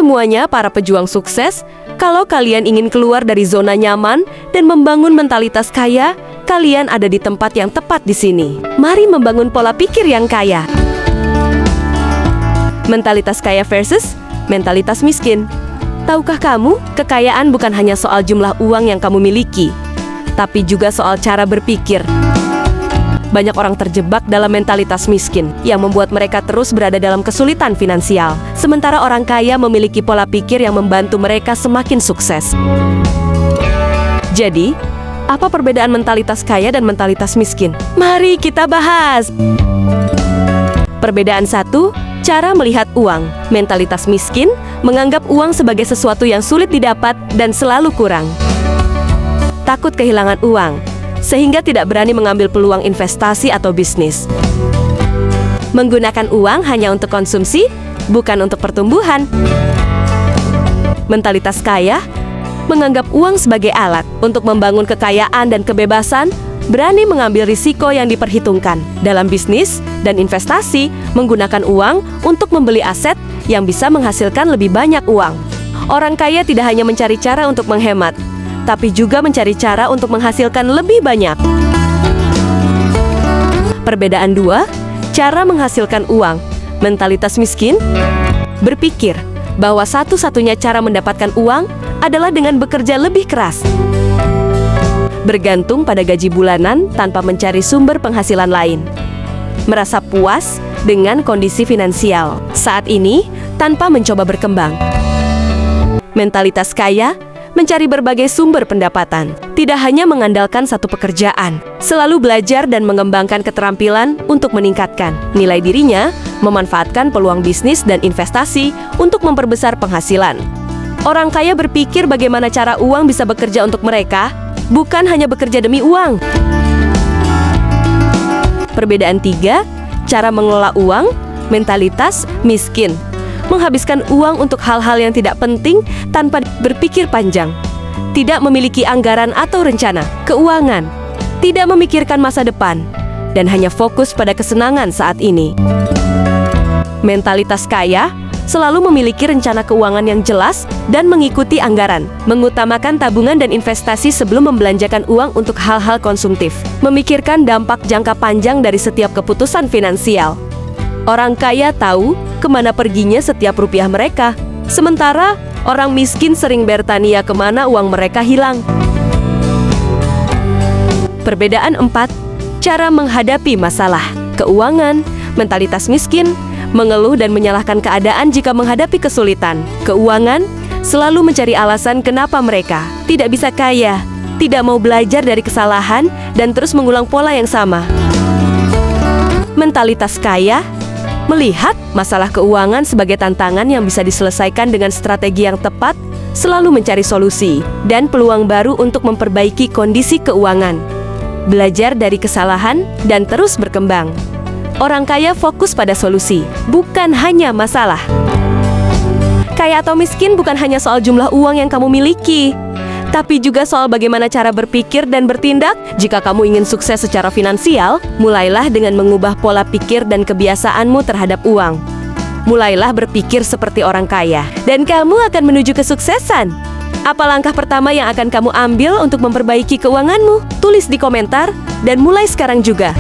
semuanya para pejuang sukses, kalau kalian ingin keluar dari zona nyaman dan membangun mentalitas kaya, kalian ada di tempat yang tepat di sini. Mari membangun pola pikir yang kaya. Mentalitas kaya versus mentalitas miskin. Tahukah kamu, kekayaan bukan hanya soal jumlah uang yang kamu miliki, tapi juga soal cara berpikir. Banyak orang terjebak dalam mentalitas miskin yang membuat mereka terus berada dalam kesulitan finansial. Sementara orang kaya memiliki pola pikir yang membantu mereka semakin sukses. Jadi, apa perbedaan mentalitas kaya dan mentalitas miskin? Mari kita bahas. Perbedaan 1, cara melihat uang. Mentalitas miskin menganggap uang sebagai sesuatu yang sulit didapat dan selalu kurang. Takut kehilangan uang, sehingga tidak berani mengambil peluang investasi atau bisnis. Menggunakan uang hanya untuk konsumsi, bukan untuk pertumbuhan. Mentalitas kaya menganggap uang sebagai alat untuk membangun kekayaan dan kebebasan, berani mengambil risiko yang diperhitungkan. Dalam bisnis dan investasi, menggunakan uang untuk membeli aset yang bisa menghasilkan lebih banyak uang. Orang kaya tidak hanya mencari cara untuk menghemat, tapi juga mencari cara untuk menghasilkan lebih banyak. Perbedaan 2, cara menghasilkan uang. Mentalitas miskin berpikir bahwa satu-satunya cara mendapatkan uang adalah dengan bekerja lebih keras, bergantung pada gaji bulanan tanpa mencari sumber penghasilan lain, merasa puas dengan kondisi finansial saat ini tanpa mencoba berkembang. Mentalitas kaya mencari berbagai sumber pendapatan, tidak hanya mengandalkan satu pekerjaan, selalu belajar dan mengembangkan keterampilan untuk meningkatkan nilai dirinya, memanfaatkan peluang bisnis dan investasi untuk memperbesar penghasilan. Orang kaya berpikir bagaimana cara uang bisa bekerja untuk mereka, bukan hanya bekerja demi uang. Perbedaan 3, cara mengelola uang. Mentalitas miskin menghabiskan uang untuk hal-hal yang tidak penting tanpa berpikir panjang, tidak memiliki anggaran atau rencana keuangan, tidak memikirkan masa depan, dan hanya fokus pada kesenangan saat ini. Mentalitas kaya selalu memiliki rencana keuangan yang jelas dan mengikuti anggaran, mengutamakan tabungan dan investasi sebelum membelanjakan uang untuk hal-hal konsumtif, memikirkan dampak jangka panjang dari setiap keputusan finansial. Orang kaya tahu kemana perginya setiap rupiah mereka, sementara orang miskin sering bertanya kemana uang mereka hilang. Perbedaan 4, cara menghadapi masalah keuangan. Mentalitas miskin mengeluh dan menyalahkan keadaan jika menghadapi kesulitan keuangan, selalu mencari alasan kenapa mereka tidak bisa kaya, tidak mau belajar dari kesalahan, dan terus mengulang pola yang sama. Mentalitas kaya melihat masalah keuangan sebagai tantangan yang bisa diselesaikan dengan strategi yang tepat, selalu mencari solusi dan peluang baru untuk memperbaiki kondisi keuangan, belajar dari kesalahan, dan terus berkembang. Orang kaya fokus pada solusi, bukan hanya masalah. Kaya atau miskin bukan hanya soal jumlah uang yang kamu miliki, tapi juga soal bagaimana cara berpikir dan bertindak. Jika kamu ingin sukses secara finansial, mulailah dengan mengubah pola pikir dan kebiasaanmu terhadap uang. Mulailah berpikir seperti orang kaya, dan kamu akan menuju kesuksesan. Apa langkah pertama yang akan kamu ambil untuk memperbaiki keuanganmu? Tulis di komentar, dan mulai sekarang juga.